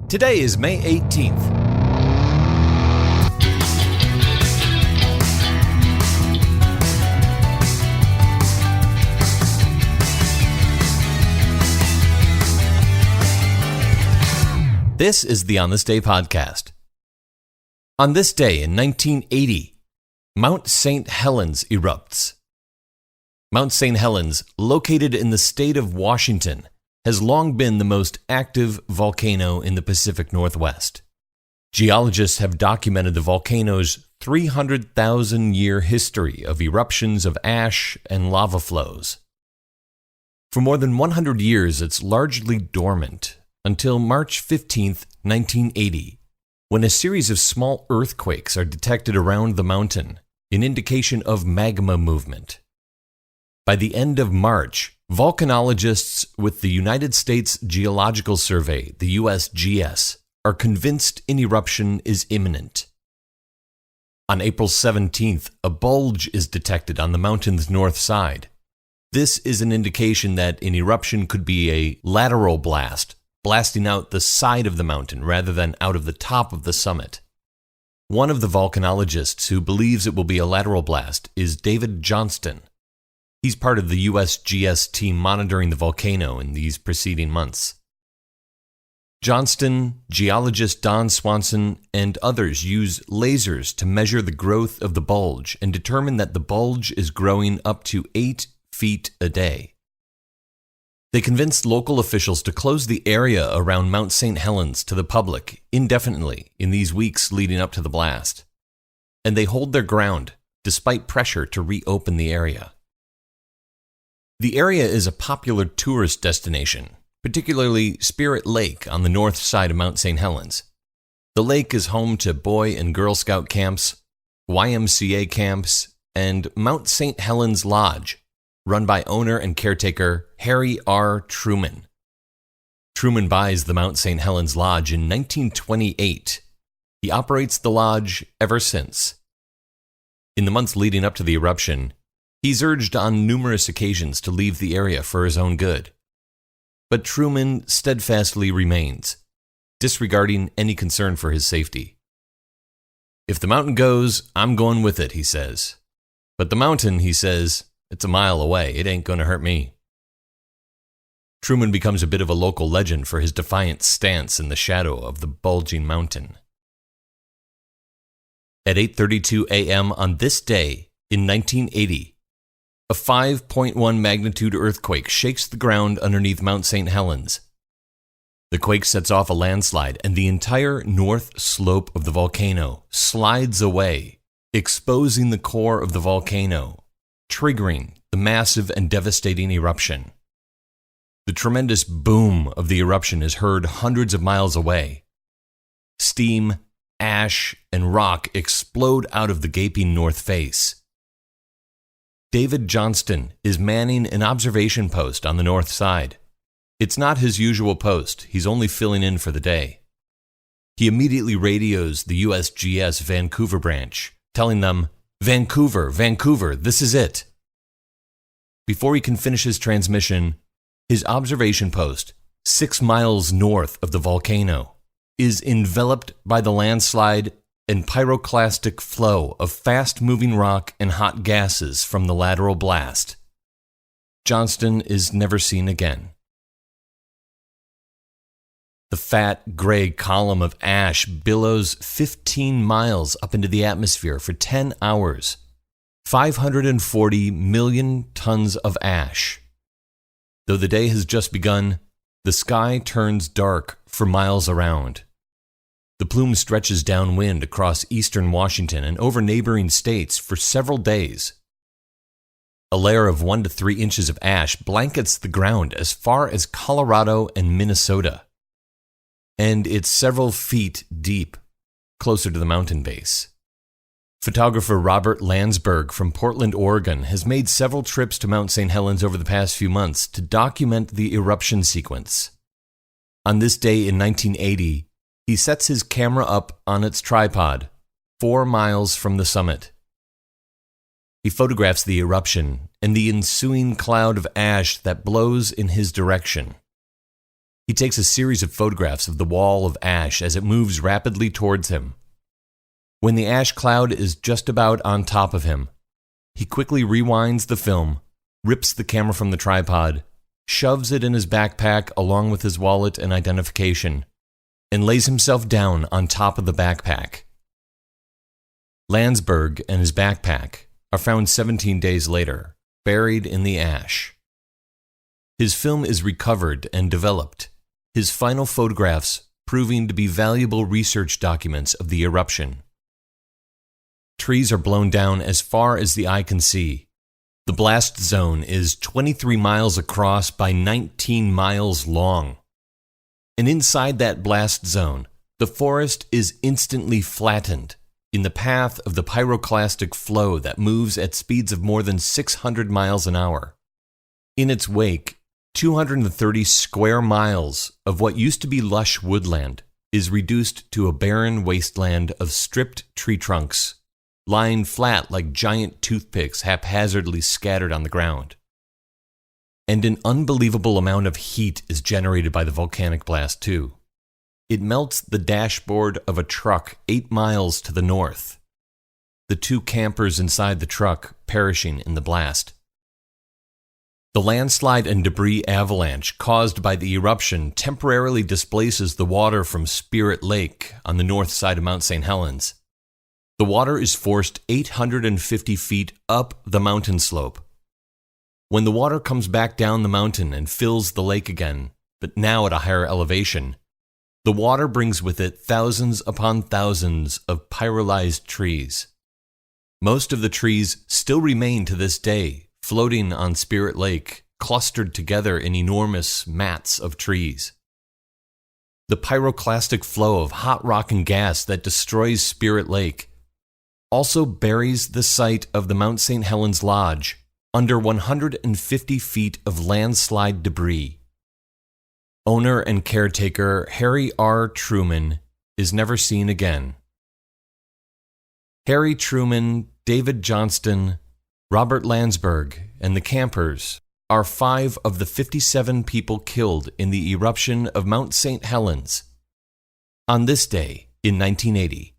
Today is May 18th. This is the On This Day podcast. On this day in 1980, Mount St. Helens erupts. Mount St. Helens, located in the state of Washington, has long been the most active volcano in the Pacific Northwest. Geologists have documented the volcano's 300,000-year history of eruptions of ash and lava flows. For more than 100 years, it's largely dormant until March 15, 1980, when a series of small earthquakes are detected around the mountain, an indication of magma movement. By the end of March, volcanologists with the United States Geological Survey, the USGS, are convinced an eruption is imminent. On April 17th, a bulge is detected on the mountain's north side. This is an indication that an eruption could be a lateral blast, blasting out the side of the mountain rather than out of the top of the summit. One of the volcanologists who believes it will be a lateral blast is David Johnston. He's part of the USGS team monitoring the volcano in these preceding months. Johnston, geologist Don Swanson, and others use lasers to measure the growth of the bulge and determine that the bulge is growing up to 8 feet a day. They convinced local officials to close the area around Mount St. Helens to the public indefinitely in these weeks leading up to the blast. And they hold their ground, despite pressure to reopen the area. The area is a popular tourist destination, particularly Spirit Lake on the north side of Mount St. Helens. The lake is home to Boy and Girl Scout camps, YMCA camps, and Mount St. Helens Lodge, run by owner and caretaker Harry R. Truman. Truman buys the Mount St. Helens Lodge in 1928. He operates the lodge ever since. In the months leading up to the eruption, he's urged on numerous occasions to leave the area for his own good. But Truman steadfastly remains, disregarding any concern for his safety. If the mountain goes, I'm going with it, he says. But the mountain, he says, it's a mile away. It ain't going to hurt me. Truman becomes a bit of a local legend for his defiant stance in the shadow of the bulging mountain. At 8:32 a.m. on this day in 1980, a 5.1 magnitude earthquake shakes the ground underneath Mount St. Helens. The quake sets off a landslide, and the entire north slope of the volcano slides away, exposing the core of the volcano, triggering the massive and devastating eruption. The tremendous boom of the eruption is heard hundreds of miles away. Steam, ash, and rock explode out of the gaping north face. David Johnston is manning an observation post on the north side. It's not his usual post. He's only filling in for the day. He immediately radios the USGS Vancouver branch, telling them, Vancouver, this is it." Before he can finish his transmission, his observation post, 6 miles north of the volcano, is enveloped by the landslide and pyroclastic flow of fast-moving rock and hot gases from the lateral blast. Johnston is never seen again. The fat, gray column of ash billows 15 miles up into the atmosphere for 10 hours. 540 million tons of ash. Though the day has just begun, the sky turns dark for miles around. The plume stretches downwind across eastern Washington and over neighboring states for several days. A layer of 1 to 3 inches of ash blankets the ground as far as Colorado and Minnesota. And it's several feet deep, closer to the mountain base. Photographer Robert Landsberg from Portland, Oregon, has made several trips to Mount St. Helens over the past few months to document the eruption sequence. On this day in 1980, he sets his camera up on its tripod, 4 miles from the summit. He photographs the eruption and the ensuing cloud of ash that blows in his direction. He takes a series of photographs of the wall of ash as it moves rapidly towards him. When the ash cloud is just about on top of him, he quickly rewinds the film, rips the camera from the tripod, shoves it in his backpack along with his wallet and identification, and lays himself down on top of the backpack. Landsberg and his backpack are found 17 days later, buried in the ash. His film is recovered and developed, his final photographs proving to be valuable research documents of the eruption. Trees are blown down as far as the eye can see. The blast zone is 23 miles across by 19 miles long. And inside that blast zone, the forest is instantly flattened in the path of the pyroclastic flow that moves at speeds of more than 600 miles an hour. In its wake, 230 square miles of what used to be lush woodland is reduced to a barren wasteland of stripped tree trunks, lying flat like giant toothpicks haphazardly scattered on the ground. And an unbelievable amount of heat is generated by the volcanic blast too. It melts the dashboard of a truck 8 miles to the north, the 2 campers inside the truck perishing in the blast. The landslide and debris avalanche caused by the eruption temporarily displaces the water from Spirit Lake on the north side of Mount St. Helens. The water is forced 850 feet up the mountain slope. When the water comes back down the mountain and fills the lake again, but now at a higher elevation, the water brings with it thousands upon thousands of pyrolyzed trees. Most of the trees still remain to this day, floating on Spirit Lake, clustered together in enormous mats of trees. The pyroclastic flow of hot rock and gas that destroys Spirit Lake also buries the site of the Mount St. Helens Lodge under 150 feet of landslide debris. Owner and caretaker Harry R. Truman is never seen again. Harry Truman, David Johnston, Robert Landsberg, and the campers are 5 of the 57 people killed in the eruption of Mount St. Helens on this day in 1980.